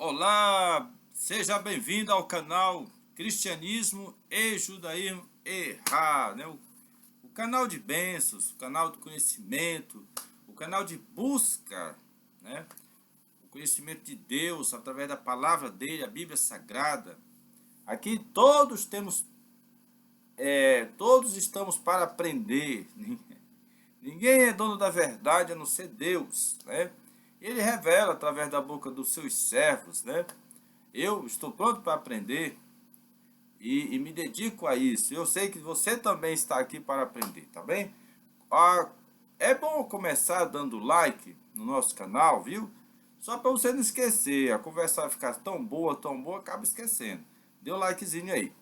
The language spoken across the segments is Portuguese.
Olá, seja bem-vindo ao canal Cristianismo e Judaísmo Errar, né? O canal de bênçãos, o canal do conhecimento, o canal de busca, né? O conhecimento de Deus através da palavra dele, a Bíblia Sagrada. Aqui todos estamos para aprender. Ninguém é dono da verdade a não ser Deus, né? Ele revela através da boca dos seus servos, né? Eu estou pronto para aprender e me dedico a isso. Eu sei que você também está aqui para aprender, tá bem? Ah, é bom começar dando like no nosso canal, viu? Só para você não esquecer. A conversa vai ficar tão boa, acaba esquecendo. Dê um likezinho aí.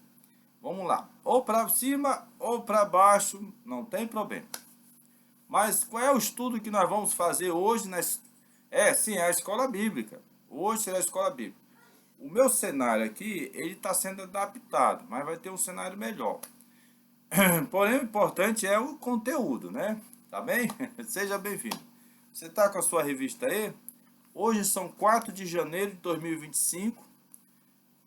Vamos lá. Ou para cima ou para baixo, não tem problema. Mas qual é o estudo que nós vamos fazer hoje? É a escola bíblica. Hoje será a escola bíblica. O meu cenário aqui, ele está sendo adaptado, mas vai ter um cenário melhor. Porém, o importante é o conteúdo, né? Tá bem? Seja bem-vindo. Você está com a sua revista aí? Hoje são 4 de janeiro de 2025.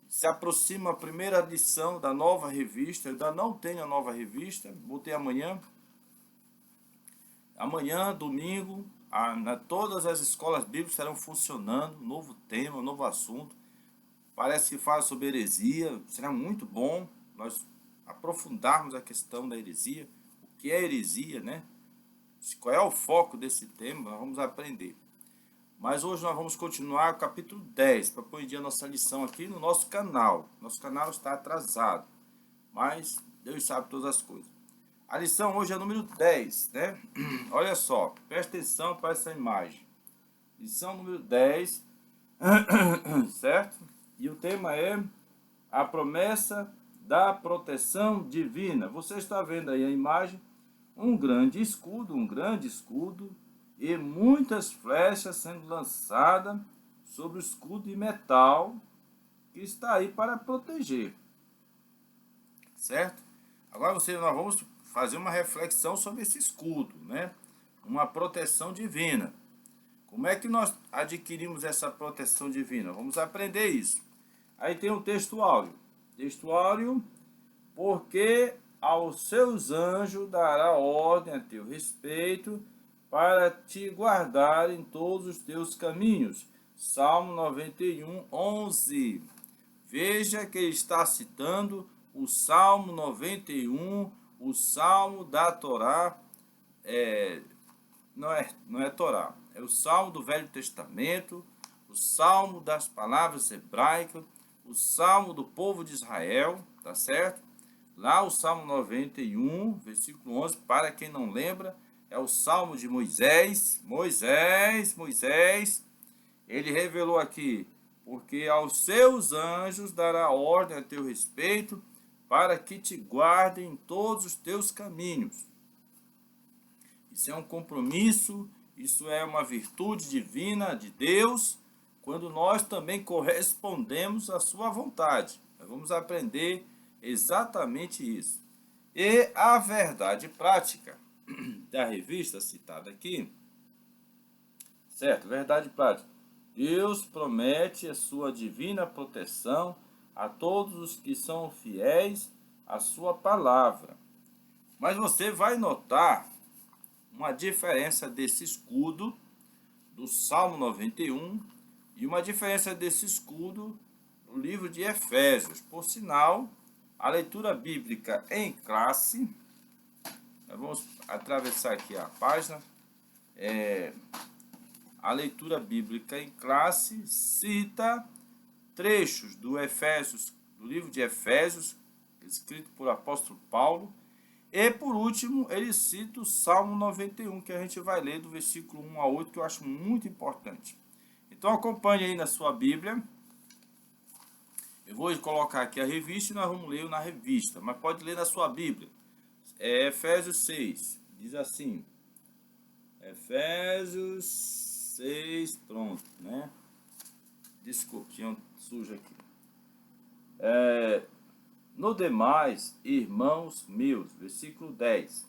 Se aproxima a primeira edição da nova revista. Eu ainda não tenho a nova revista, botei amanhã. Amanhã, domingo, todas as escolas bíblicas estarão funcionando. Novo tema, novo assunto. Parece que fala sobre heresia. Será muito bom nós aprofundarmos a questão da heresia. O que é heresia, né? Qual é o foco desse tema? Nós vamos aprender. Mas hoje nós vamos continuar o capítulo 10, para pôr em dia a nossa lição aqui no nosso canal. Nosso canal está atrasado, mas Deus sabe todas as coisas. A lição hoje é número 10, né? Olha só, presta atenção para essa imagem. Lição número 10, certo? E o tema é a promessa da proteção divina. Você está vendo aí a imagem, um grande escudo e muitas flechas sendo lançadas sobre o escudo de metal que está aí para proteger, certo? Agora nós vamos fazer uma reflexão sobre esse escudo, né? Uma proteção divina. Como é que nós adquirimos essa proteção divina? Vamos aprender isso. Aí tem um texto áureo. Texto áureo, porque aos seus anjos dará ordem a teu respeito para te guardar em todos os teus caminhos. Salmo 91, 11. Veja que ele está citando o Salmo 91, o Salmo da Torá, não é Torá, é o Salmo do Velho Testamento, o Salmo das palavras hebraicas, o Salmo do povo de Israel, tá certo? Lá o Salmo 91, versículo 11, para quem não lembra, é o Salmo de Moisés. Moisés, ele revelou aqui, porque aos seus anjos dará ordem a teu respeito, para que te guardem em todos os teus caminhos. Isso é um compromisso, isso é uma virtude divina de Deus, quando nós também correspondemos à sua vontade. Nós vamos aprender exatamente isso. E a verdade prática da revista citada aqui, certo? Verdade prática. Deus promete a sua divina proteção a todos os que são fiéis à sua palavra. Mas você vai notar uma diferença desse escudo do Salmo 91 e uma diferença desse escudo no livro de Efésios. Por sinal, a leitura bíblica em classe, nós vamos atravessar aqui a página, a leitura bíblica em classe cita trechos do livro de Efésios, escrito por apóstolo Paulo, e por último, ele cita o Salmo 91, que a gente vai ler do versículo 1 a 8, que eu acho muito importante. Então acompanhe aí na sua Bíblia. Eu vou colocar aqui a revista e nós vamos ler na revista, mas pode ler na sua Bíblia. É Efésios 6, diz assim. Efésios 6, pronto, né? Desculpe, tinha um sujo aqui. No demais, irmãos meus, versículo 10.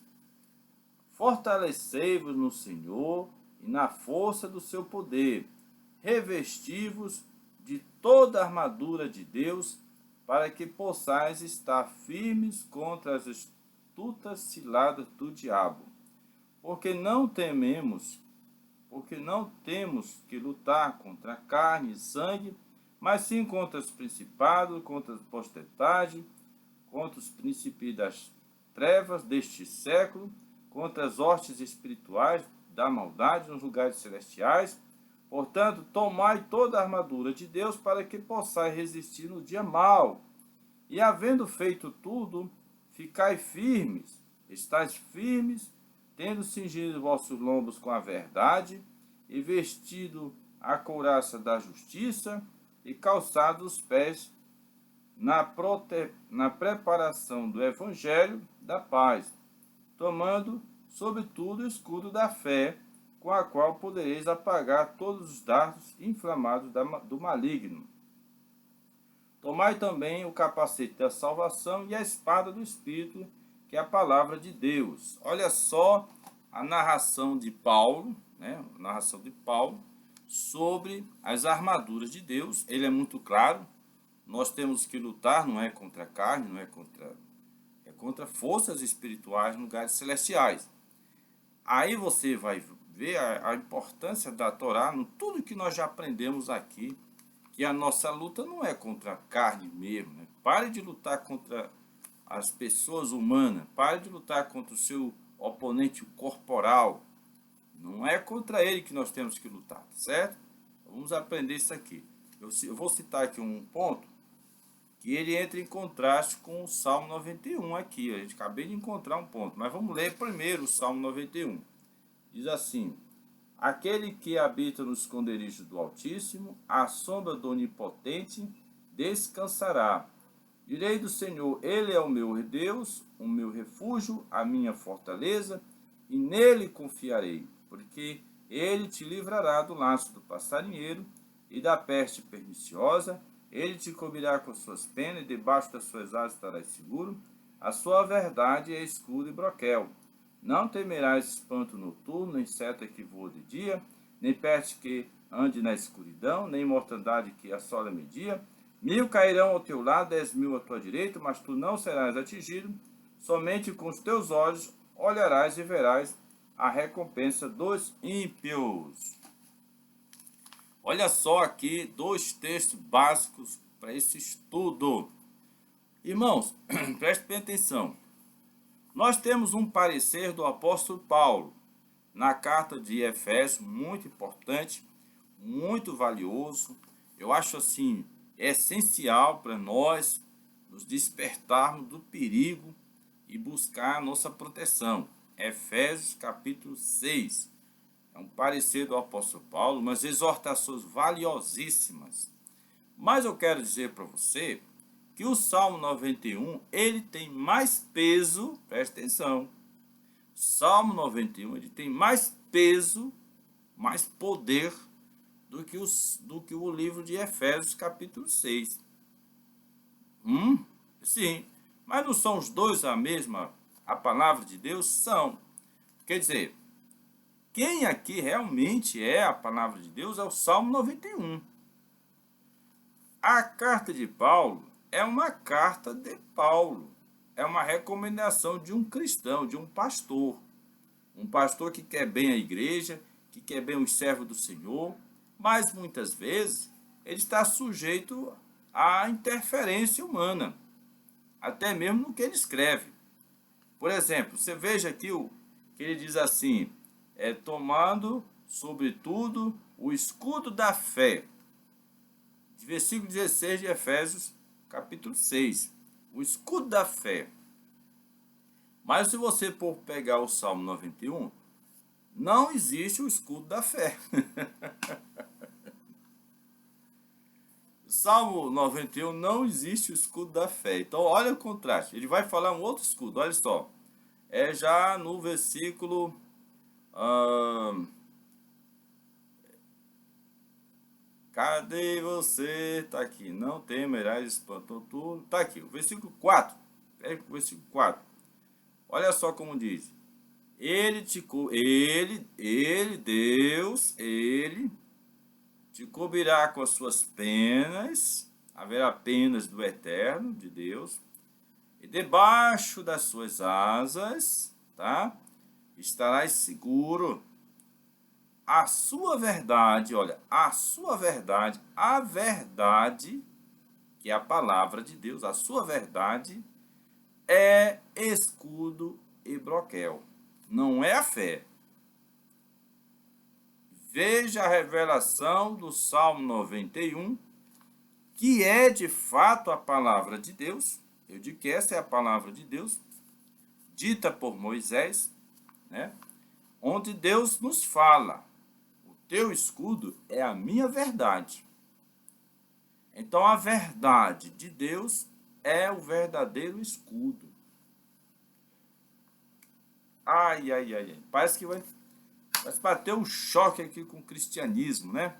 Fortalecei-vos no Senhor e na força do seu poder. Revesti-vos de toda a armadura de Deus, para que possais estar firmes contra as astutas ciladas do diabo. Porque não temos que lutar contra carne e sangue, mas sim contra os principados, contra as potestades, contra os príncipes das trevas deste século, contra as hostes espirituais da maldade nos lugares celestiais. Portanto, tomai toda a armadura de Deus para que possais resistir no dia mau. E havendo feito tudo, ficai firmes, estáis firmes, tendo cingido vossos lombos com a verdade, e vestido a couraça da justiça, e calçado os pés na preparação do evangelho da paz, tomando, sobretudo, o escudo da fé, com a qual podereis apagar todos os dardos inflamados do maligno. Tomai também o capacete da salvação e a espada do Espírito, que é a palavra de Deus. Olha só a narração de Paulo, né? A narração de Paulo sobre as armaduras de Deus. Ele é muito claro. Nós temos que lutar, não é contra a carne, não é contra forças espirituais nos lugares celestiais. Aí você vai ver a importância da Torá no tudo que nós já aprendemos aqui, que a nossa luta não é contra a carne mesmo. Né? Pare de lutar contra as pessoas humanas, pare de lutar contra o seu oponente corporal. Não é contra ele que nós temos que lutar, certo? Vamos aprender isso aqui. Eu vou citar aqui um ponto que ele entra em contraste com o Salmo 91 aqui. A gente acabei de encontrar um ponto, mas vamos ler primeiro o Salmo 91. Diz assim: aquele que habita no esconderijo do Altíssimo, à sombra do Onipotente, descansará. Direi do Senhor, ele é o meu Deus, o meu refúgio, a minha fortaleza, e nele confiarei, porque ele te livrará do laço do passarinheiro e da peste perniciosa. Ele te cobrirá com suas penas, e debaixo das suas asas estarás seguro. A sua verdade é escudo e broquel. Não temerás espanto noturno, nem seta que voa de dia, nem peste que ande na escuridão, nem mortandade que assola meio-dia. 1000 cairão ao teu lado, 10.000 à tua direita, mas tu não serás atingido. Somente com os teus olhos olharás e verás a recompensa dos ímpios. Olha só aqui 2 textos básicos para esse estudo. Irmãos, prestem bem atenção. Nós temos um parecer do apóstolo Paulo na carta de Efésios, muito importante, muito valioso. Eu acho assim, essencial para nós nos despertarmos do perigo e buscar a nossa proteção. Efésios capítulo 6. É um parecer do apóstolo Paulo, umas exortações valiosíssimas. Mas eu quero dizer para você que o Salmo 91, ele tem mais peso, presta atenção. O Salmo 91, ele tem mais peso, mais poder do que o livro de Efésios capítulo 6. Sim, mas não são os dois a palavra de Deus? São. Quer dizer, quem aqui realmente é a palavra de Deus é o Salmo 91. A carta de Paulo é uma carta de Paulo. É uma recomendação de um cristão, de um pastor. Um pastor que quer bem a igreja, que quer bem os servos do Senhor, mas muitas vezes ele está sujeito à interferência humana, até mesmo no que ele escreve. Por exemplo, você veja aqui o que ele diz assim: tomando, sobretudo, o escudo da fé. De versículo 16 de Efésios, capítulo 6. O escudo da fé. Mas se você for pegar o Salmo 91, não existe o escudo da fé. Salmo 91 não existe o escudo da fé. Então, olha o contraste. Ele vai falar um outro escudo, olha só. É já no versículo... cadê você? Tá aqui. Não temerás espanto noturno. Tá aqui, o versículo 4. Pega o versículo 4. Olha só como diz. Deus, ele te cobrirá com as suas penas, haverá penas do Eterno, de Deus, e debaixo das suas asas, tá? Estarás seguro. A sua verdade, olha, a sua verdade, a verdade, que é a palavra de Deus, a sua verdade é escudo e broquel, não é a fé. Veja a revelação do Salmo 91, que é de fato a palavra de Deus. Eu digo que essa é a palavra de Deus, dita por Moisés, né? Onde Deus nos fala: o teu escudo é a minha verdade. Então, a verdade de Deus é o verdadeiro escudo. Ai, ai, ai, ai. Parece que vai bater um choque aqui com o cristianismo, né?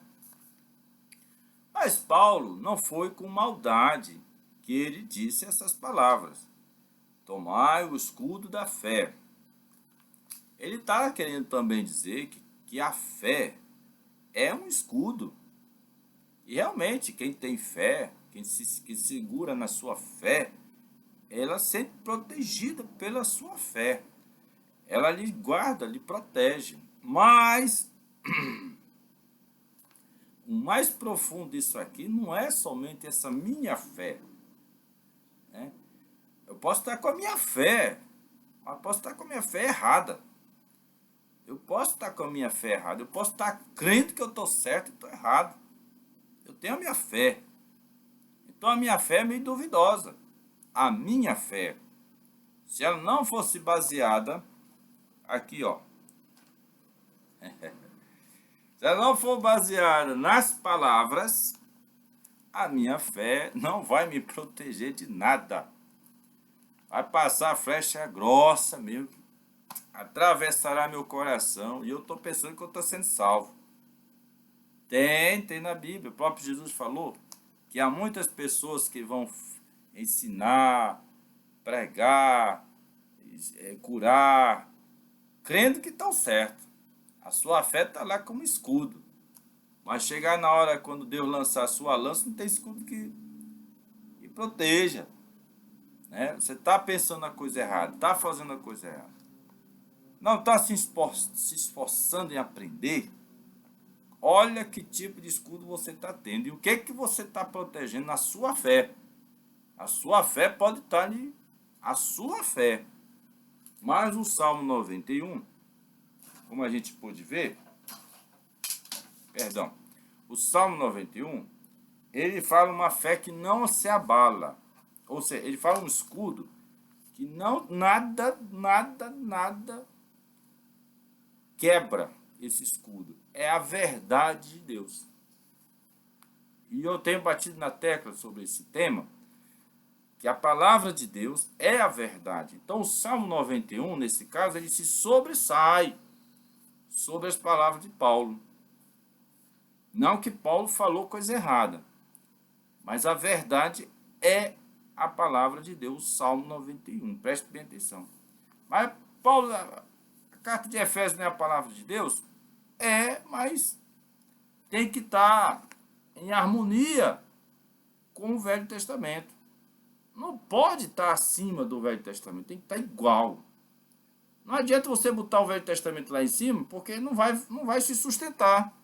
Mas Paulo não foi com maldade que ele disse essas palavras. Tomai o escudo da fé. Ele está querendo também dizer que a fé é um escudo. E realmente, quem tem fé, que segura na sua fé, ela se sente protegida pela sua fé. Ela lhe guarda, lhe protege. Mas o mais profundo disso aqui não é somente essa minha fé, né? Eu posso estar com a minha fé, mas posso estar com a minha fé errada. Eu posso estar com a minha fé errada. Eu posso estar crendo que eu estou certo e estou errado. Eu tenho a minha fé. Então a minha fé é meio duvidosa. A minha fé, se ela não fosse baseada aqui, ó. Se ela não for baseada nas palavras, a minha fé não vai me proteger de nada. Vai passar a flecha grossa mesmo, atravessará meu coração, e eu estou pensando que eu estou sendo salvo. Tem na Bíblia. O próprio Jesus falou que há muitas pessoas que vão ensinar, pregar, curar, crendo que estão certos. A sua fé está lá como escudo. Mas chegar na hora, quando Deus lançar a sua lança, não tem escudo que proteja, né? Você está pensando a coisa errada, está fazendo a coisa errada. Não está se esforçando em aprender. Olha que tipo de escudo você está tendo. E o que você está protegendo na sua fé. A sua fé pode estar ali. A sua fé. Mas o Salmo 91, como a gente pôde ver, o Salmo 91, ele fala uma fé que não se abala. Ou seja, ele fala um escudo que não, nada quebra esse escudo. É a verdade de Deus. E eu tenho batido na tecla sobre esse tema, que a palavra de Deus é a verdade. Então o Salmo 91, nesse caso, ele se sobressai sobre as palavras de Paulo. Não que Paulo falou coisa errada, mas a verdade é a palavra de Deus, o Salmo 91. Preste bem atenção. Mas Paulo, a carta de Efésios não é a palavra de Deus? Mas tem que estar em harmonia com o Velho Testamento. Não pode estar acima do Velho Testamento, tem que estar igual. Não adianta você botar o Velho Testamento lá em cima, porque não vai se sustentar.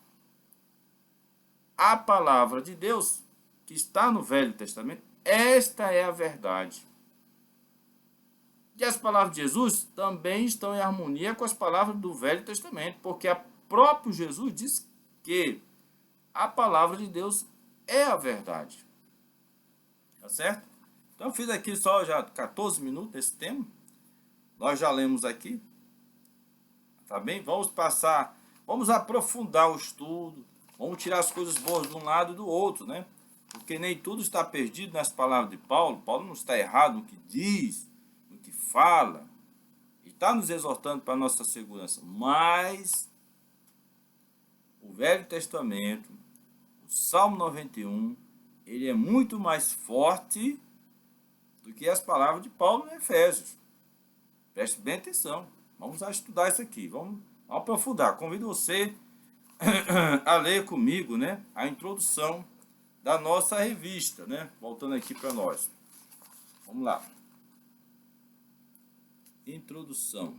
A palavra de Deus, que está no Velho Testamento, esta é a verdade. E as palavras de Jesus também estão em harmonia com as palavras do Velho Testamento, porque a próprio Jesus diz que a palavra de Deus é a verdade. Tá certo? Então, eu fiz aqui só já 14 minutos desse tema. Nós já lemos aqui. Tá bem? Vamos aprofundar o estudo. Vamos tirar as coisas boas de um lado e do outro, né? Porque nem tudo está perdido nas palavras de Paulo. Paulo não está errado no que diz, no que fala. E está nos exortando para a nossa segurança. Mas o Velho Testamento, o Salmo 91, ele é muito mais forte do que as palavras de Paulo em Efésios. Preste bem atenção. Vamos estudar isso aqui. Vamos aprofundar. Convido você a ler comigo, né, a introdução da nossa revista, né? Voltando aqui para nós. Vamos lá. Introdução.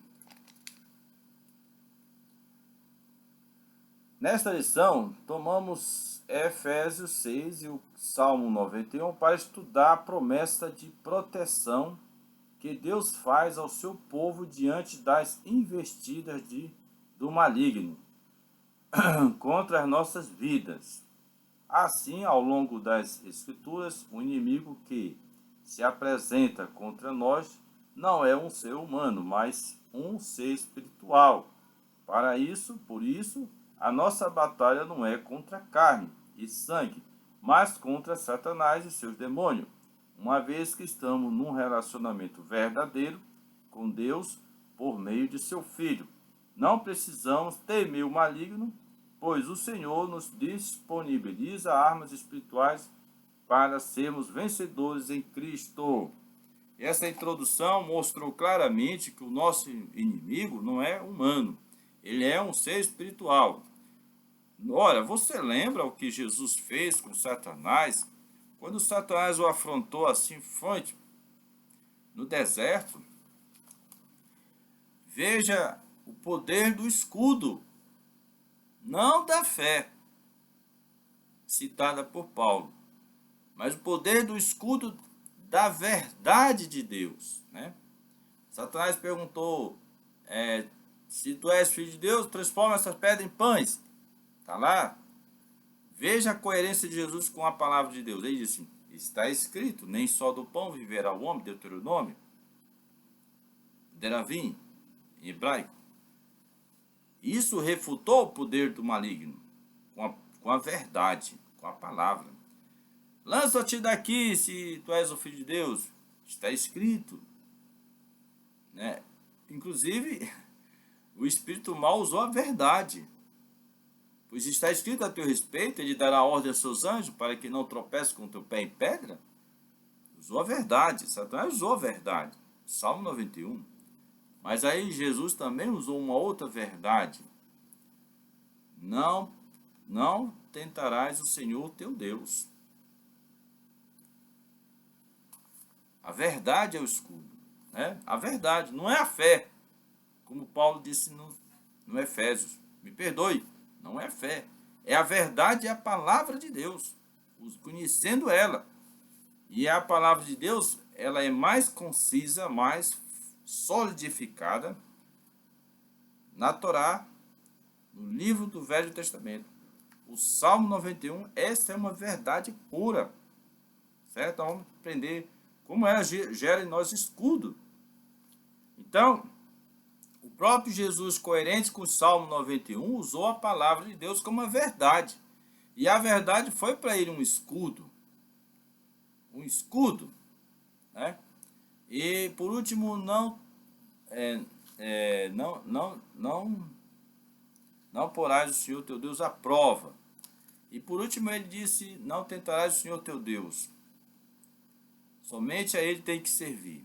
Nesta lição, tomamos Efésios 6 e o Salmo 91 para estudar a promessa de proteção que Deus faz ao seu povo diante das investidas do maligno contra as nossas vidas. Assim, ao longo das Escrituras, o inimigo que se apresenta contra nós não é um ser humano, mas um ser espiritual. Por isso, a nossa batalha não é contra carne e sangue, mas contra Satanás e seus demônios, uma vez que estamos num relacionamento verdadeiro com Deus por meio de seu Filho. Não precisamos temer o maligno, pois o Senhor nos disponibiliza armas espirituais para sermos vencedores em Cristo. Essa introdução mostrou claramente que o nosso inimigo não é humano, ele é um ser espiritual. Ora, você lembra o que Jesus fez com Satanás? Quando Satanás o afrontou assim forte no deserto, veja o poder do escudo, não da fé, citada por Paulo, mas o poder do escudo da verdade de Deus, né? Satanás perguntou, se tu és filho de Deus, transforma essas pedras em pães. Está lá. Veja a coerência de Jesus com a palavra de Deus. Ele disse, está escrito, nem só do pão viverá o homem, Deuteronômio, Deravim, em hebraico. Isso refutou o poder do maligno com a verdade, com a palavra. Lança-te daqui, se tu és o filho de Deus. Está escrito, né? Inclusive, o espírito mal usou a verdade. Pois está escrito a teu respeito, ele dará ordem aos seus anjos para que não tropece com o teu pé em pedra. Usou a verdade, Satanás usou a verdade. Salmo 91. Mas aí Jesus também usou uma outra verdade. Não tentarás o Senhor teu Deus. A verdade é o escudo, né? A verdade, não é a fé. Como Paulo disse no Efésios. Me perdoe. Não é fé, é a verdade e a palavra de Deus, conhecendo ela. E a palavra de Deus, ela é mais concisa, mais solidificada na Torá, no livro do Velho Testamento. O Salmo 91, essa é uma verdade pura, certo? Então, vamos aprender como ela gera em nós escudo. Então, o próprio Jesus, coerente com o Salmo 91, usou a palavra de Deus como uma verdade. E a verdade foi para ele um escudo. Um escudo. Né? E, por último, não porás o Senhor teu Deus à prova. E, por último, ele disse, não tentarás o Senhor teu Deus. Somente a ele tem que servir.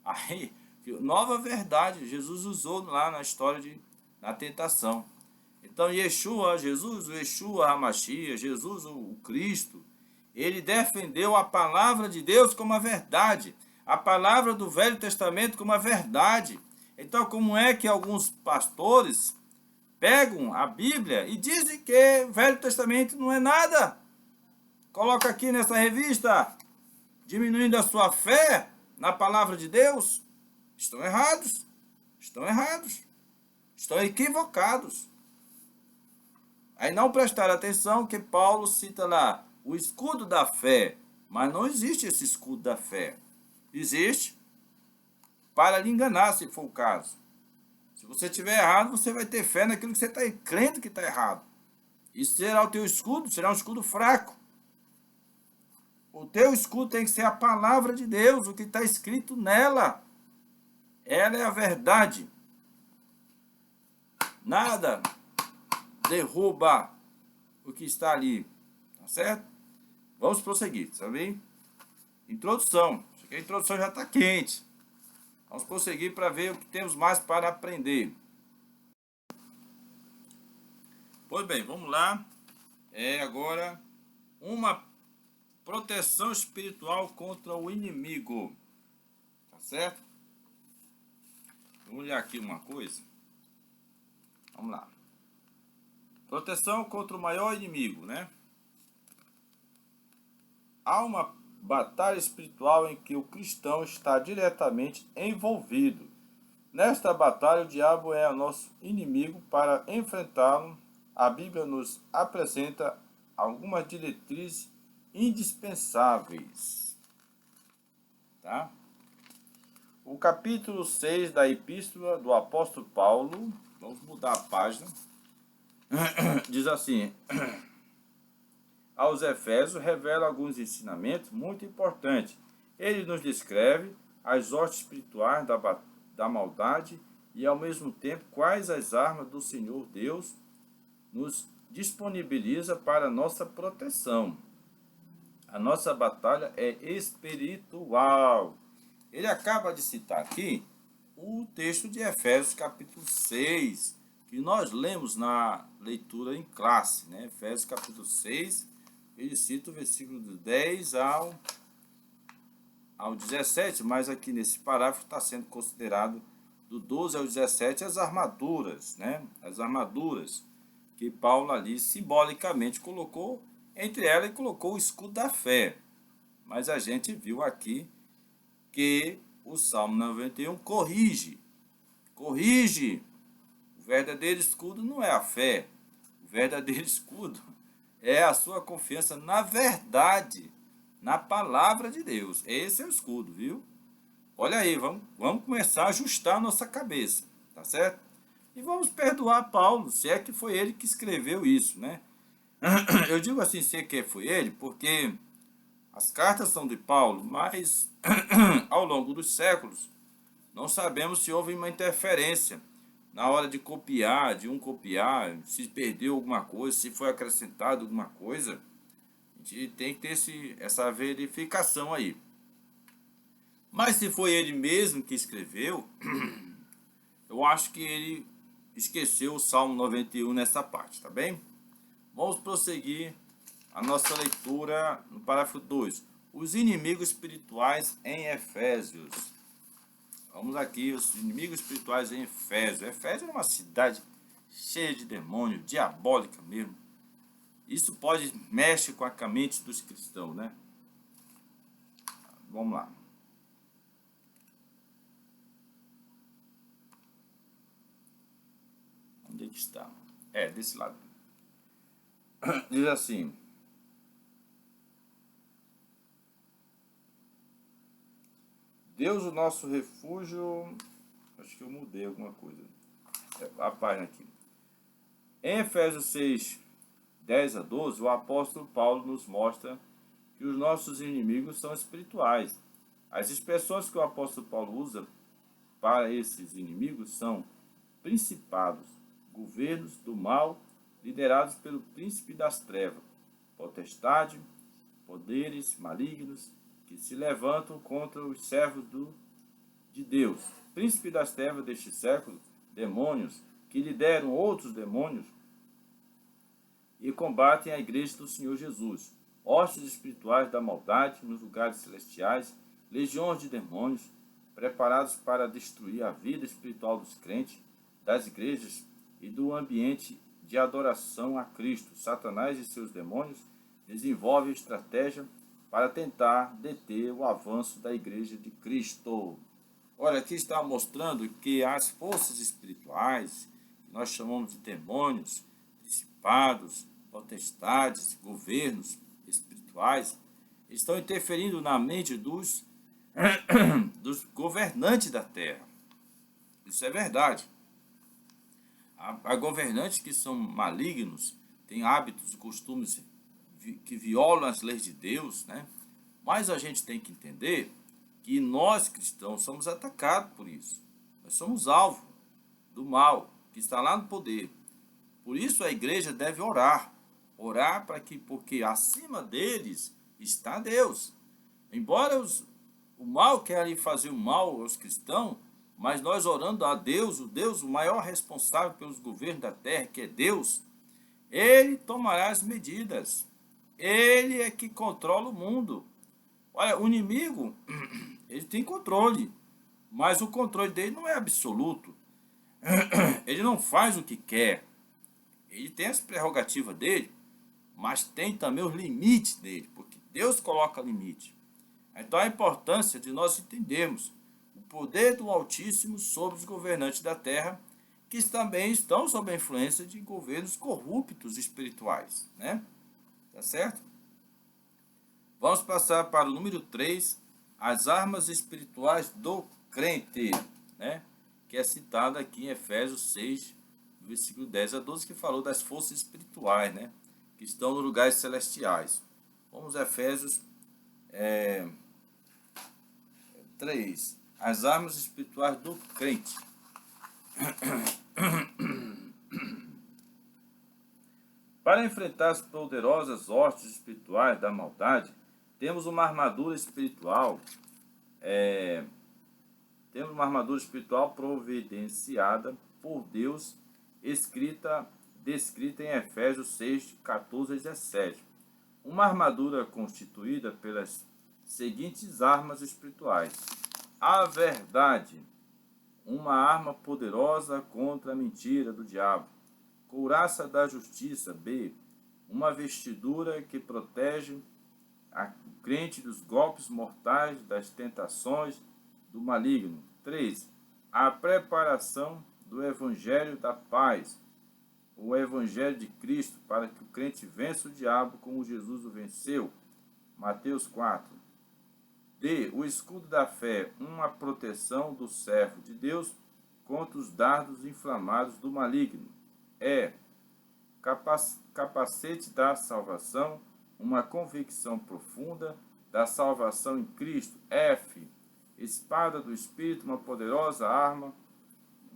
Aí, nova verdade, Jesus usou lá na história da tentação. Então, Jesus, o Yeshua HaMashiach, Jesus, o Cristo, ele defendeu a palavra de Deus como a verdade, a palavra do Velho Testamento como a verdade. Então, como é que alguns pastores pegam a Bíblia e dizem que o Velho Testamento não é nada? Coloca aqui nessa revista, diminuindo a sua fé na palavra de Deus. Estão errados, estão equivocados. Aí não prestaram atenção que Paulo cita lá o escudo da fé, mas não existe esse escudo da fé. Existe para lhe enganar, se for o caso. Se você estiver errado, você vai ter fé naquilo que você está crendo que está errado. Isso será o teu escudo, será um escudo fraco. O teu escudo tem que ser a palavra de Deus, o que está escrito nela. Ela é a verdade. Nada derruba o que está ali. Tá certo? Vamos prosseguir, sabe? Introdução. Acho que a introdução já está quente. Vamos prosseguir para ver o que temos mais para aprender. Pois bem, vamos lá. Agora uma proteção espiritual contra o inimigo. Tá certo? Vou olhar aqui uma coisa. Vamos lá. Proteção contra o maior inimigo, né? Há uma batalha espiritual em que o cristão está diretamente envolvido. Nesta batalha, o diabo é o nosso inimigo. Para enfrentá-lo, a Bíblia nos apresenta algumas diretrizes indispensáveis. Tá? O capítulo 6 da Epístola do Apóstolo Paulo, vamos mudar a página, diz assim: aos Efésios revela alguns ensinamentos muito importantes. Ele nos descreve as hostes espirituais da maldade e, ao mesmo tempo, quais as armas do Senhor Deus nos disponibiliza para nossa proteção. A nossa batalha é espiritual. Ele acaba de citar aqui o texto de Efésios capítulo 6, que nós lemos na leitura em classe, né? Efésios capítulo 6, ele cita o versículo do 10 ao 17, mas aqui nesse parágrafo está sendo considerado do 12 ao 17 as armaduras, né? As armaduras que Paulo ali simbolicamente colocou, entre elas ele colocou o escudo da fé. Mas a gente viu aqui que o Salmo 91 corrige. O verdadeiro escudo não é a fé. O verdadeiro escudo é a sua confiança na verdade, na palavra de Deus. Esse é o escudo, viu? Olha aí, vamos começar a ajustar a nossa cabeça, tá certo? E vamos perdoar Paulo, se é que foi ele que escreveu isso, né? Eu digo assim, se é que foi ele, porque as cartas são de Paulo, mas ao longo dos séculos, não sabemos se houve uma interferência na hora de copiar, se perdeu alguma coisa, se foi acrescentado alguma coisa. A gente tem que ter essa verificação aí. Mas se foi ele mesmo que escreveu, eu acho que ele esqueceu o Salmo 91 nessa parte, tá bem? Vamos prosseguir a nossa leitura no parágrafo 2. Os inimigos espirituais em Efésios. Vamos aqui, os inimigos espirituais em Efésios. Efésios é uma cidade cheia de demônios, diabólica mesmo. Isso mexe com a mente dos cristãos, né? Vamos lá. Onde é que está? Desse lado. Diz assim: Deus, o nosso refúgio. Acho que eu mudei alguma coisa. A página aqui. Em Efésios 6, 10 a 12, o apóstolo Paulo nos mostra que os nossos inimigos são espirituais. As expressões que o apóstolo Paulo usa para esses inimigos são principados, governos do mal, liderados pelo príncipe das trevas, potestade, poderes malignos que se levantam contra os servos de Deus. Príncipe das trevas deste século, demônios que lideram outros demônios e combatem a igreja do Senhor Jesus. Hostes espirituais da maldade nos lugares celestiais, legiões de demônios preparados para destruir a vida espiritual dos crentes, das igrejas e do ambiente de adoração a Cristo. Satanás e seus demônios desenvolvem estratégia para tentar deter o avanço da igreja de Cristo. Olha, aqui está mostrando que as forças espirituais, que nós chamamos de demônios, principados, potestades, governos espirituais, estão interferindo na mente dos governantes da terra. Isso é verdade. Há governantes que são malignos, têm hábitos e costumes que violam as leis de Deus, né? Mas a gente tem que entender que nós cristãos somos atacados por isso. Nós somos alvo do mal que está lá no poder. Por isso a igreja deve orar porque acima deles está Deus. Embora o mal querem fazer o mal aos cristãos, mas nós orando a Deus, o maior responsável pelos governos da terra, que é Deus, Ele tomará as medidas. Ele é que controla o mundo. Olha, o inimigo, ele tem controle, mas o controle dele não é absoluto. Ele não faz o que quer. Ele tem as prerrogativas dele, mas tem também os limites dele, porque Deus coloca limite. Então a importância de nós entendermos o poder do Altíssimo sobre os governantes da terra, que também estão sob a influência de governos corruptos espirituais, né? Tá certo? Vamos passar para o número 3, as armas espirituais do crente, né? Que é citado aqui em Efésios 6, versículo 10 a 12, que falou das forças espirituais, né? Que estão nos lugares celestiais. Vamos a Efésios 3, as armas espirituais do crente. Para enfrentar as poderosas hostes espirituais da maldade, temos uma armadura espiritual, providenciada por Deus, descrita em Efésios 6, 14 a 17. Uma armadura constituída pelas seguintes armas espirituais: a verdade, uma arma poderosa contra a mentira do diabo; couraça da justiça, B, uma vestidura que protege o crente dos golpes mortais, das tentações do maligno. 3. A preparação do evangelho da paz, o evangelho de Cristo, para que o crente vença o diabo como Jesus o venceu. Mateus 4. D. O escudo da fé, uma proteção do servo de Deus contra os dardos inflamados do maligno. E. Capacete da salvação, uma convicção profunda da salvação em Cristo. F. Espada do Espírito, uma poderosa arma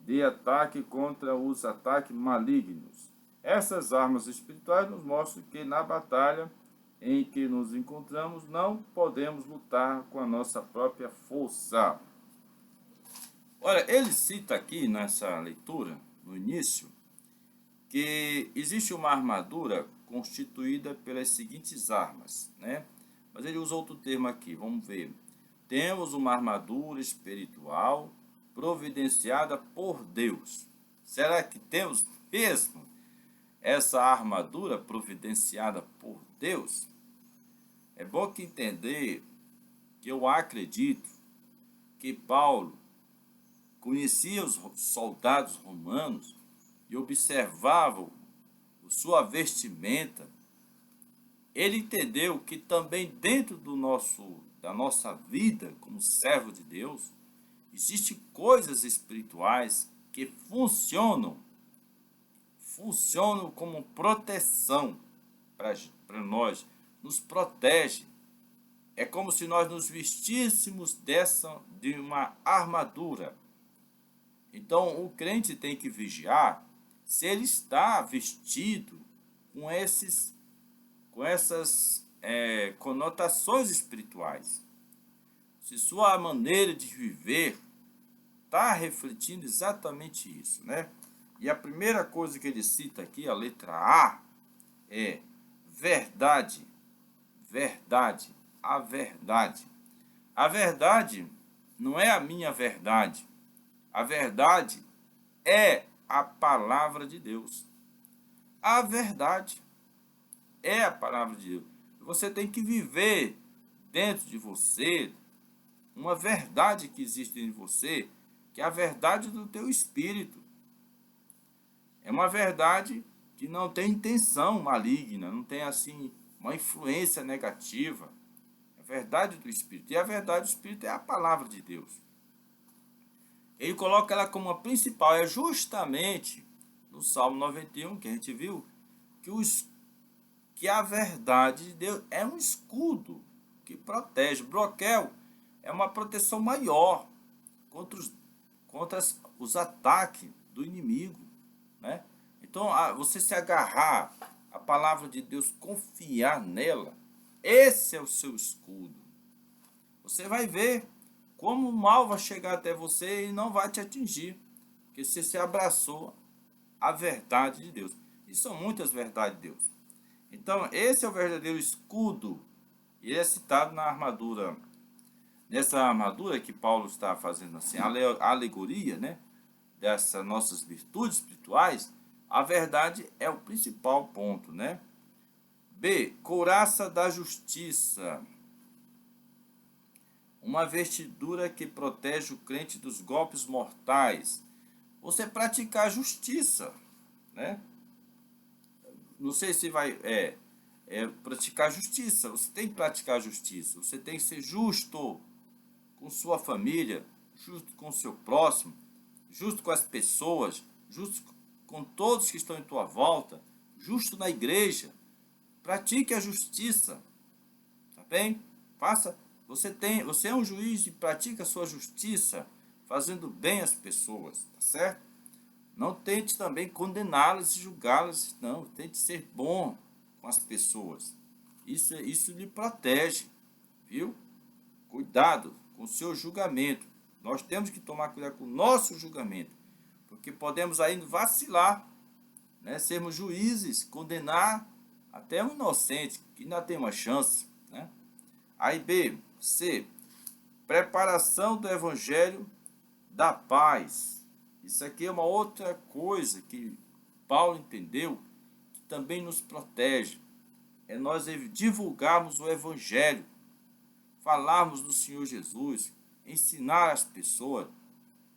de ataque contra os ataques malignos. Essas armas espirituais nos mostram que na batalha em que nos encontramos não podemos lutar com a nossa própria força. Olha, ele cita aqui nessa leitura, no início, que existe uma armadura constituída pelas seguintes armas, né? Mas ele usa outro termo aqui, vamos ver. Temos uma armadura espiritual providenciada por Deus. Será que temos mesmo essa armadura providenciada por Deus? É bom que entender que eu acredito que Paulo conhecia os soldados romanos e observava sua vestimenta. Ele entendeu que também dentro da nossa vida como servo de Deus, existem coisas espirituais que funcionam como proteção para nós, nos protege. É como se nós nos vestíssemos de uma armadura. Então, o crente tem que vigiar se ele está vestido com essas conotações espirituais. Se sua maneira de viver está refletindo exatamente isso, né? E a primeira coisa que ele cita aqui, a letra A, é verdade. Verdade. A verdade. A verdade não é a minha verdade. A verdade é a palavra de Deus. A verdade é a palavra de Deus. Você tem que viver dentro de você uma verdade que existe em você, que é a verdade do teu espírito. É uma verdade que não tem intenção maligna, não tem assim uma influência negativa. É a verdade do espírito. E a verdade do espírito é a palavra de Deus. Ele coloca ela como a principal, é justamente no Salmo 91, que a gente viu, que a verdade de Deus é um escudo que protege. Broquel é uma proteção maior contra os ataques do inimigo, né? Então, você se agarrar à palavra de Deus, confiar nela, esse é o seu escudo. Você vai ver como o mal vai chegar até você e não vai te atingir, porque você se abraçou à verdade de Deus. E são muitas verdades de Deus. Então, esse é o verdadeiro escudo. E ele é citado na armadura. Nessa armadura que Paulo está fazendo assim, a alegoria, né? Dessas nossas virtudes espirituais, a verdade é o principal ponto, né? B. Couraça da justiça. Uma vestidura que protege o crente dos golpes mortais. Você praticar a justiça, né? Não sei se vai praticar a justiça. Você tem que praticar a justiça. Você tem que ser justo com sua família, justo com o seu próximo, justo com as pessoas, justo com todos que estão em tua volta, justo na igreja. Pratique a justiça, tá bem? Você é um juiz e pratica a sua justiça, fazendo bem às pessoas, tá certo? Não tente também condená-las e julgá-las, não. Tente ser bom com as pessoas. Isso lhe protege, viu? Cuidado com o seu julgamento. Nós temos que tomar cuidado com o nosso julgamento, porque podemos ainda vacilar, né? Sermos juízes, condenar até um inocente, que ainda tem uma chance, né? Aí B, C, preparação do evangelho da paz. Isso aqui é uma outra coisa que Paulo entendeu, que também nos protege. É nós divulgarmos o evangelho, falarmos do Senhor Jesus, ensinar as pessoas.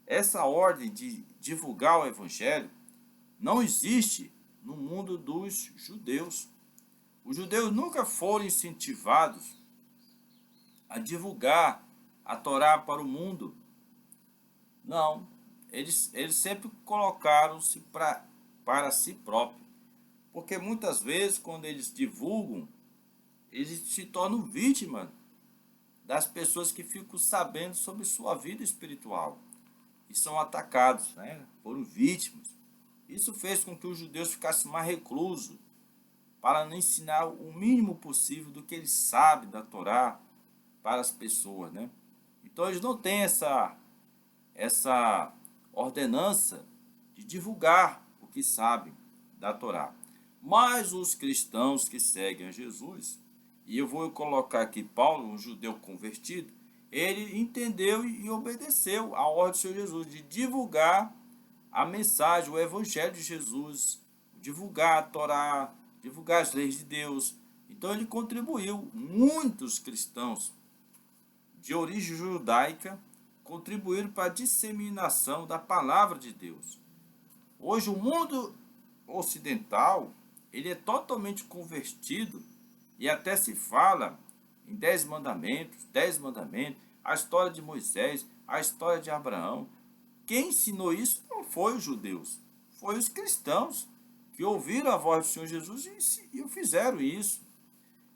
Essa ordem de divulgar o evangelho não existe no mundo dos judeus. Os judeus nunca foram incentivados a divulgar a Torá para o mundo. Não, eles sempre colocaram-se para si próprios. Porque muitas vezes, quando eles divulgam, eles se tornam vítimas das pessoas que ficam sabendo sobre sua vida espiritual. E são atacados, né? Foram vítimas. Isso fez com que os judeus ficassem mais reclusos, para não ensinar o mínimo possível do que eles sabem da Torá para as pessoas, né? Então eles não têm essa ordenança de divulgar o que sabem da Torá. Mas os cristãos que seguem a Jesus, e eu vou colocar aqui Paulo, um judeu convertido, ele entendeu e obedeceu a ordem do Senhor Jesus de divulgar a mensagem, o evangelho de Jesus, divulgar a Torá, divulgar as leis de Deus. Então ele contribuiu. Muitos cristãos de origem judaica contribuíram para a disseminação da palavra de Deus. Hoje o mundo ocidental, ele é totalmente convertido e até se fala em 10 mandamentos, a história de Moisés, a história de Abraão. Quem ensinou isso não foi os judeus, foi os cristãos que ouviram a voz do Senhor Jesus e fizeram isso,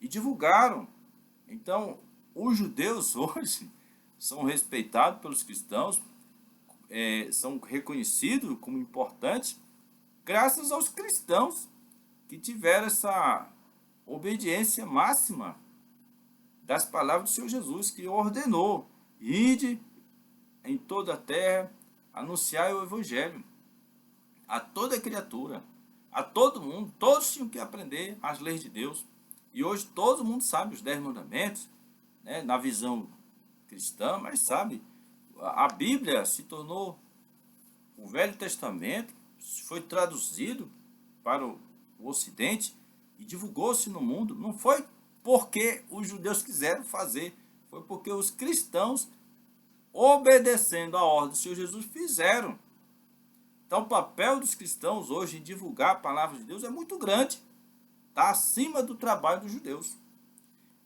e divulgaram. Então, os judeus hoje são respeitados pelos cristãos, são reconhecidos como importantes, graças aos cristãos que tiveram essa obediência máxima das palavras do Senhor Jesus, que ordenou: ide em toda a terra, anunciar o evangelho a toda criatura, a todo mundo. Todos tinham que aprender as leis de Deus. E hoje todo mundo sabe os 10 mandamentos, né, na visão cristã, mas sabe, a Bíblia se tornou o Velho Testamento, foi traduzido para o Ocidente e divulgou-se no mundo. Não foi porque os judeus quiseram fazer, foi porque os cristãos, obedecendo a ordem do Senhor Jesus, fizeram. Então o papel dos cristãos hoje em divulgar a palavra de Deus é muito grande, está acima do trabalho dos judeus.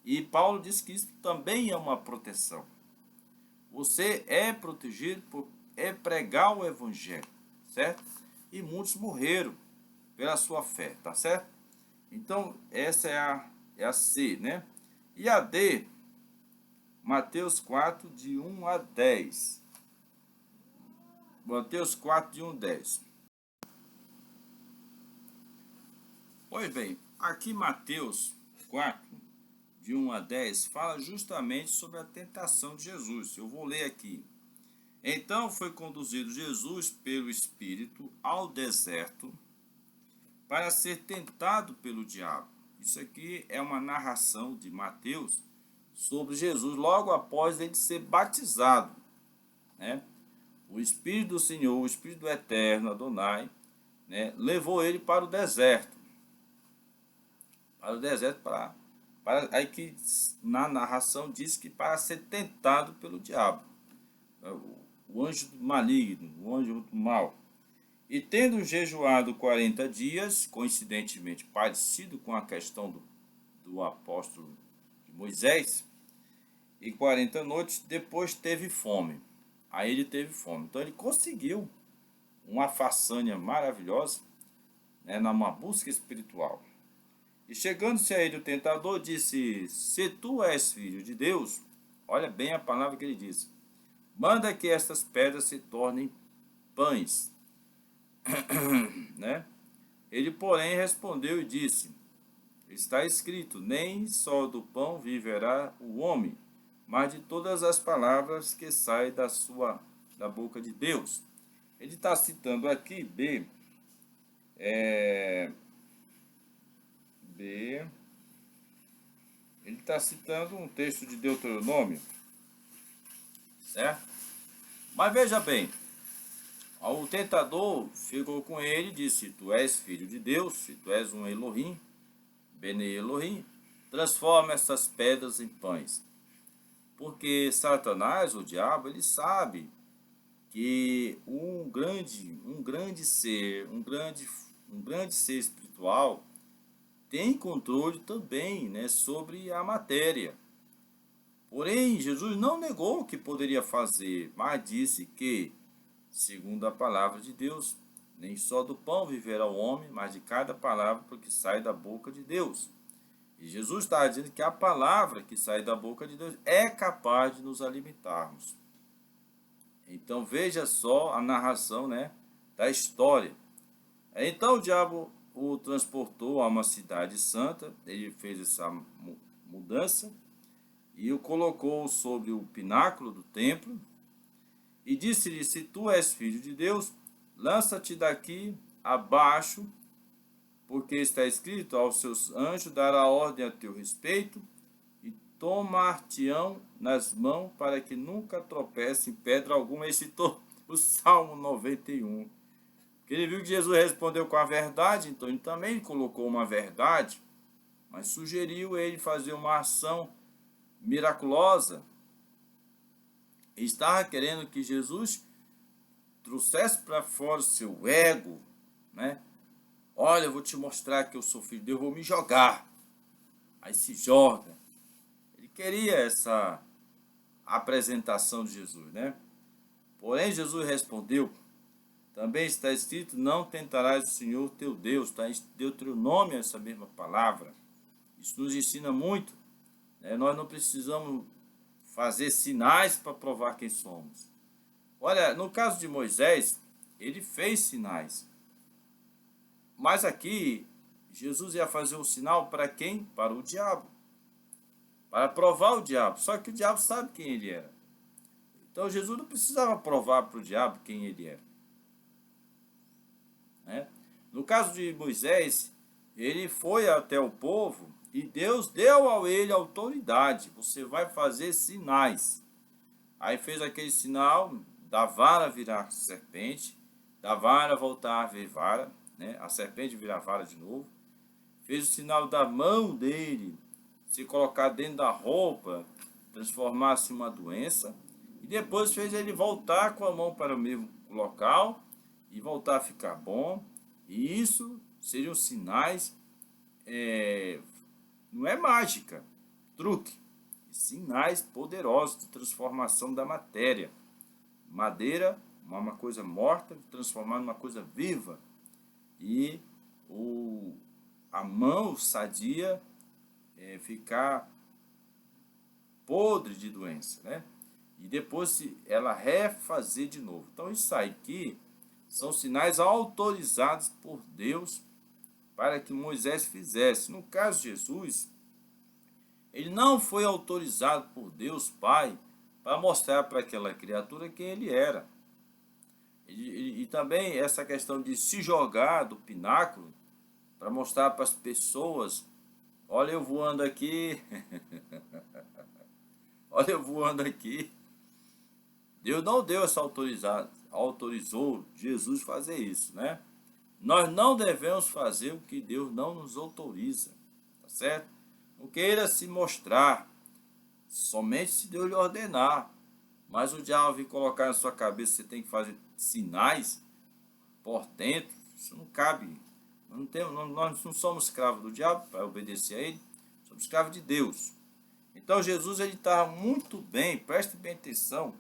E Paulo diz que isso também é uma proteção. Você é protegido por pregar o evangelho, certo? E muitos morreram pela sua fé, tá certo? Então essa é a C, né? E a D, Mateus 4, de 1 a 10. Mateus 4, de 1 a 10. Pois bem, aqui Mateus 4, de 1 a 10, fala justamente sobre a tentação de Jesus. Eu vou ler aqui. Então foi conduzido Jesus pelo Espírito ao deserto para ser tentado pelo diabo. Isso aqui é uma narração de Mateus sobre Jesus logo após ele ser batizado, né? O Espírito do Senhor, o Espírito do Eterno, Adonai, né, levou ele para o deserto. Para aí que na narração diz que para ser tentado pelo diabo, o anjo maligno, o anjo do mal. E tendo jejuado 40 dias, coincidentemente parecido com a questão do apóstolo de Moisés, e 40 noites, depois teve fome. Aí ele teve fome. Então ele conseguiu uma façanha maravilhosa, né, numa busca espiritual. E chegando-se a ele o tentador, disse: Se tu és filho de Deus, olha bem a palavra que ele disse, manda que estas pedras se tornem pães. Né? Ele, porém, respondeu e disse: Está escrito, nem só do pão viverá o homem, mas de todas as palavras que saem da boca de Deus. Ele está citando aqui B, ele está citando um texto de Deuteronômio, certo? Mas veja bem, o tentador ficou com ele e disse: Tu és filho de Deus, se tu és um Elohim, Bene Elohim, transforma essas pedras em pães. Porque Satanás, o diabo, ele sabe que um grande ser espiritual tem controle também, né, sobre a matéria. Porém, Jesus não negou o que poderia fazer, mas disse que, segundo a palavra de Deus, nem só do pão viverá o homem, mas de cada palavra que sai da boca de Deus. E Jesus está dizendo que a palavra que sai da boca de Deus é capaz de nos alimentarmos. Então veja só a narração, né, da história. Então o diabo o transportou a uma cidade santa, ele fez essa mudança e o colocou sobre o pináculo do templo e disse-lhe: Se tu és filho de Deus, lança-te daqui abaixo, porque está escrito: Aos seus anjos dará ordem a teu respeito e tomar-te-ão nas mãos para que nunca tropece em pedra alguma. Ele citou o Salmo 91. Porque ele viu que Jesus respondeu com a verdade, então ele também colocou uma verdade, mas sugeriu ele fazer uma ação miraculosa. Ele estava querendo que Jesus trouxesse para fora o seu ego, né? Olha, eu vou te mostrar que eu sou filho de Deus, eu vou me jogar. Aí se joga. Ele queria essa apresentação de Jesus, né? Porém, Jesus respondeu: Também está escrito: Não tentarás o Senhor teu Deus. Está em Deuteronômio essa mesma palavra. Isso nos ensina muito, né? Nós não precisamos fazer sinais para provar quem somos. Olha, no caso de Moisés, ele fez sinais. Mas aqui, Jesus ia fazer um sinal para quem? Para o diabo. Para provar o diabo. Só que o diabo sabe quem ele era. Então Jesus não precisava provar para o diabo quem ele era. Né? No caso de Moisés, ele foi até o povo e Deus deu a ele autoridade. Você vai fazer sinais. Aí fez aquele sinal da vara virar serpente, da vara voltar a ver vara, né? A serpente virar vara de novo. Fez o sinal da mão dele se colocar dentro da roupa, transformar-se em uma doença. E depois fez ele voltar com a mão para o mesmo local e voltar a ficar bom. E isso seriam sinais, não é mágica, truque. Sinais poderosos de transformação da matéria. Madeira, uma coisa morta, transformar numa coisa viva. E a mão sadia ficar podre de doença, né? E depois ela refazer de novo. Então isso aqui são sinais autorizados por Deus para que Moisés fizesse. No caso de Jesus, ele não foi autorizado por Deus Pai para mostrar para aquela criatura quem ele era. E também essa questão de se jogar do pináculo para mostrar para as pessoas, olha eu voando aqui, olha eu voando aqui. Deus não deu essa autorizou Jesus fazer isso, né? Nós não devemos fazer o que Deus não nos autoriza, tá certo? Não queira se mostrar, somente se Deus lhe ordenar. Mas o diabo vir colocar na sua cabeça que você tem que fazer sinais, portentos, isso não cabe. Nós não somos escravos do diabo para obedecer a ele, somos escravos de Deus. Então Jesus ele estava muito bem, preste bem atenção,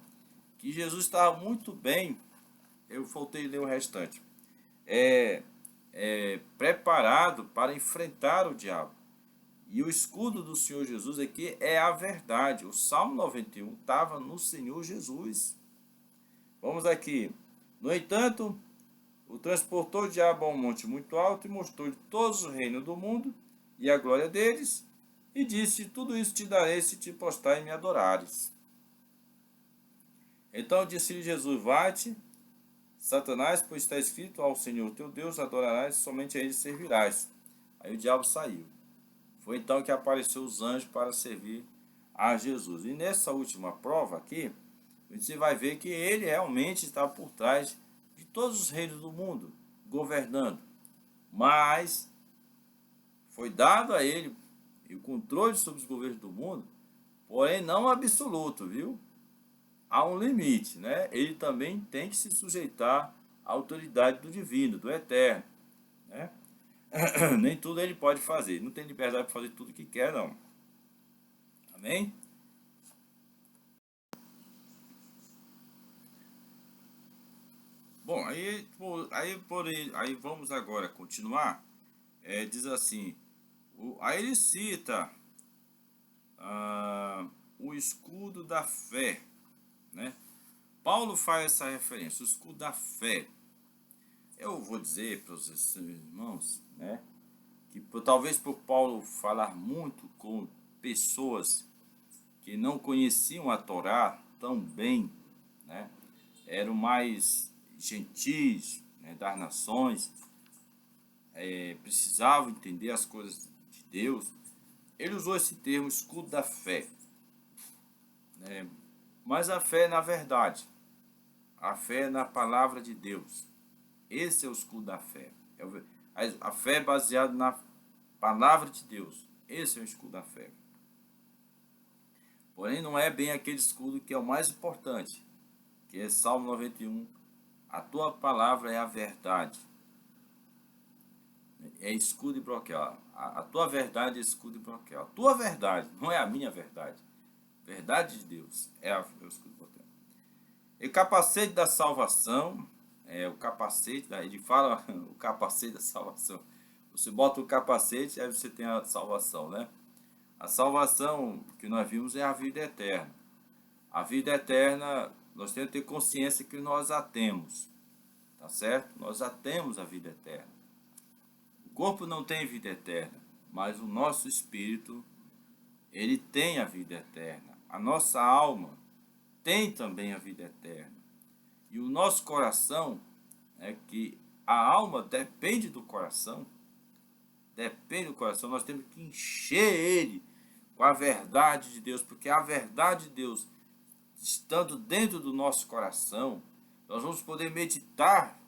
que Jesus estava muito bem, eu voltei a ler o restante, preparado para enfrentar o diabo. E o escudo do Senhor Jesus aqui é a verdade. O Salmo 91 estava no Senhor Jesus. Vamos aqui. No entanto, o transportou o diabo a um monte muito alto e mostrou-lhe todos os reinos do mundo e a glória deles, e disse: tudo isso te darei se te prostrar e me adorares. Então disse-lhe Jesus: vai-te, Satanás, pois está escrito: ao Senhor teu Deus adorarás, somente a ele servirás. Aí o diabo saiu. Foi então que apareceu os anjos para servir a Jesus. E nessa última prova aqui, você vai ver que ele realmente está por trás de todos os reinos do mundo, governando. Mas foi dado a ele o controle sobre os governos do mundo, porém não absoluto, viu? Há um limite, né? Ele também tem que se sujeitar à autoridade do divino, do eterno, né? Nem tudo ele pode fazer, não tem liberdade para fazer tudo que quer, não. Amém? Bom, aí vamos agora continuar. Diz assim, aí ele cita o escudo da fé, né? Paulo faz essa referência, o escudo da fé. Eu vou dizer para os irmãos, né, que talvez por Paulo falar muito com pessoas que não conheciam a Torá tão bem, né, eram mais gentis, né, das nações, precisavam entender as coisas de Deus, ele usou esse termo escudo da fé, né, mas a fé é na verdade, a fé é na palavra de Deus. Esse é o escudo da fé. A fé é baseada na palavra de Deus. Esse é o escudo da fé. Porém, não é bem aquele escudo que é o mais importante, que é Salmo 91. A tua palavra é a verdade. É escudo e broquel. A tua verdade é escudo e broquel. A tua verdade, não é a minha verdade. Verdade de Deus é o escudo e broquel. E capacete da salvação. O capacete, ele fala o capacete da salvação. Você bota o capacete, aí você tem a salvação, né? A salvação que nós vimos é a vida eterna. A vida eterna, nós temos que ter consciência que nós a temos, tá certo? Nós a temos a vida eterna. O corpo não tem vida eterna, mas o nosso espírito, ele tem a vida eterna. A nossa alma tem também a vida eterna. E o nosso coração, que a alma depende do coração, nós temos que encher ele com a verdade de Deus, porque a verdade de Deus, estando dentro do nosso coração, nós vamos poder meditar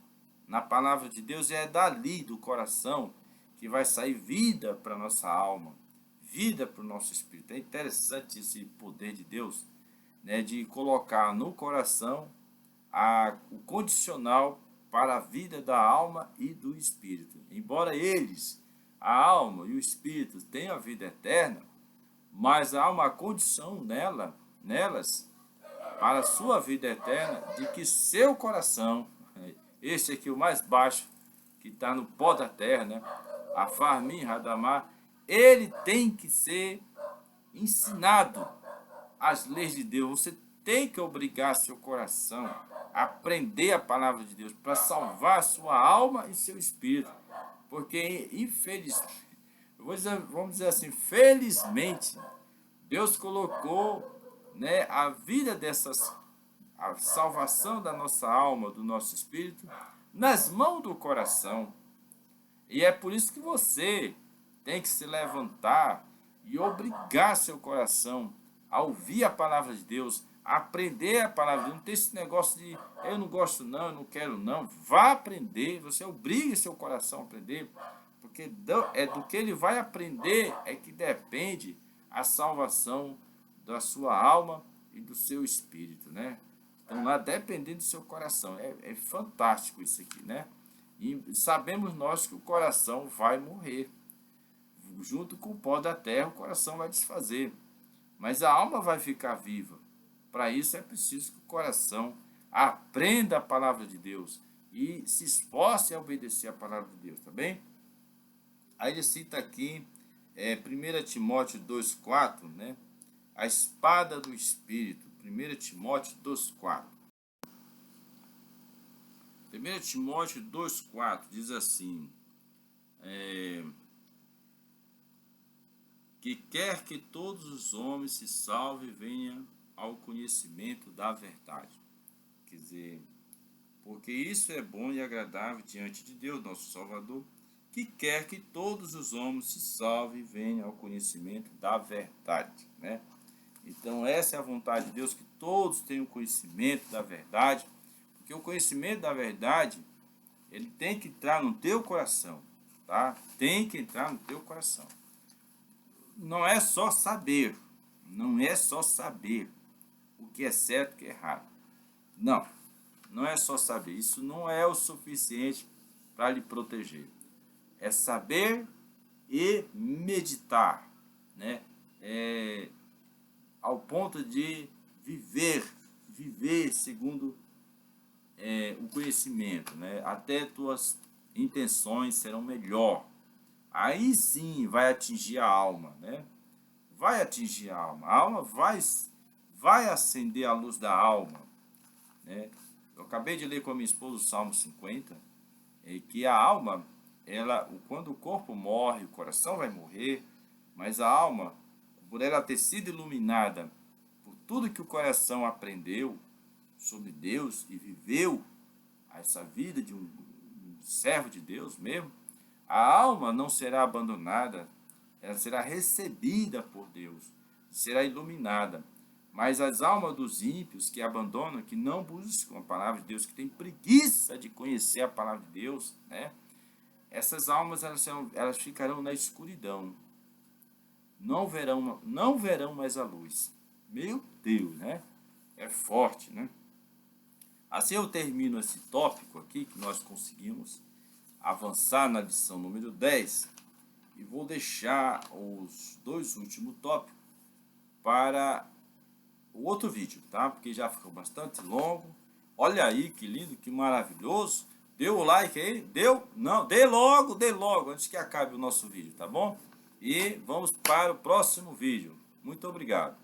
na palavra de Deus, e é dali do coração que vai sair vida para a nossa alma, vida para o nosso espírito. É interessante esse poder de Deus, né, de colocar no coração o condicional para a vida da alma e do espírito. Embora eles, a alma e o espírito, tenham a vida eterna, mas há uma condição nelas, para a sua vida eterna, de que seu coração, esse aqui o mais baixo, que está no pó da terra, né, a Farmin Hadamar, ele tem que ser ensinado as leis de Deus. Você tem que obrigar seu coração a aprender a palavra de Deus para salvar sua alma e seu espírito. Porque, infelizmente, vamos dizer assim, felizmente, Deus colocou, né, a vida a salvação da nossa alma, do nosso espírito, nas mãos do coração. E é por isso que você tem que se levantar e obrigar seu coração a ouvir a palavra de Deus, a aprender a palavra de Deus. Não tem esse negócio de eu não gosto não, eu não quero não. Vá aprender, você obrigue seu coração a aprender, porque do que ele vai aprender é que depende a salvação da sua alma e do seu espírito, né? Então lá dependendo do seu coração. É fantástico isso aqui, né? E sabemos nós que o coração vai morrer. Junto com o pó da terra, o coração vai desfazer. Mas a alma vai ficar viva. Para isso é preciso que o coração aprenda a palavra de Deus e se esforce a obedecer a palavra de Deus, tá bem? Aí ele cita aqui 1 Timóteo 2,4, né? A espada do Espírito. 1 Timóteo 2,4. 1 Timóteo 2,4 diz assim: que quer que todos os homens se salvem e venham ao conhecimento da verdade. Quer dizer, porque isso é bom e agradável diante de Deus, nosso Salvador, que quer que todos os homens se salvem e venham ao conhecimento da verdade, né? Então essa é a vontade de Deus, que todos tenham conhecimento da verdade, porque o conhecimento da verdade, ele tem que entrar no teu coração, tá? Tem que entrar no teu coração. Não é só saber, não é só saber o que é certo e o que é errado. Não, não é só saber, isso não é o suficiente para lhe proteger. É saber e meditar, né? Ao ponto de viver segundo o conhecimento, né? Até tuas intenções serão melhor. Aí sim vai atingir a alma, né? Vai atingir a alma vai acender a luz da alma, né? Eu acabei de ler com a minha esposa o Salmo 50, que a alma, quando o corpo morre, o coração vai morrer, mas a alma, por ela ter sido iluminada por tudo que o coração aprendeu sobre Deus e viveu essa vida de um servo de Deus mesmo, a alma não será abandonada, ela será recebida por Deus, será iluminada. Mas as almas dos ímpios que abandonam, que não buscam a palavra de Deus, que têm preguiça de conhecer a palavra de Deus, né? Essas almas elas ficarão na escuridão. Não verão mais a luz. Meu Deus, né? É forte, né? Assim eu termino esse tópico aqui, que nós conseguimos avançar na lição número 10, e vou deixar os dois últimos tópicos para o outro vídeo, tá? Porque já ficou bastante longo. Olha aí que lindo, que maravilhoso. Deu o like aí? Deu? Não, dê logo, antes que acabe o nosso vídeo, tá bom? E vamos para o próximo vídeo. Muito obrigado.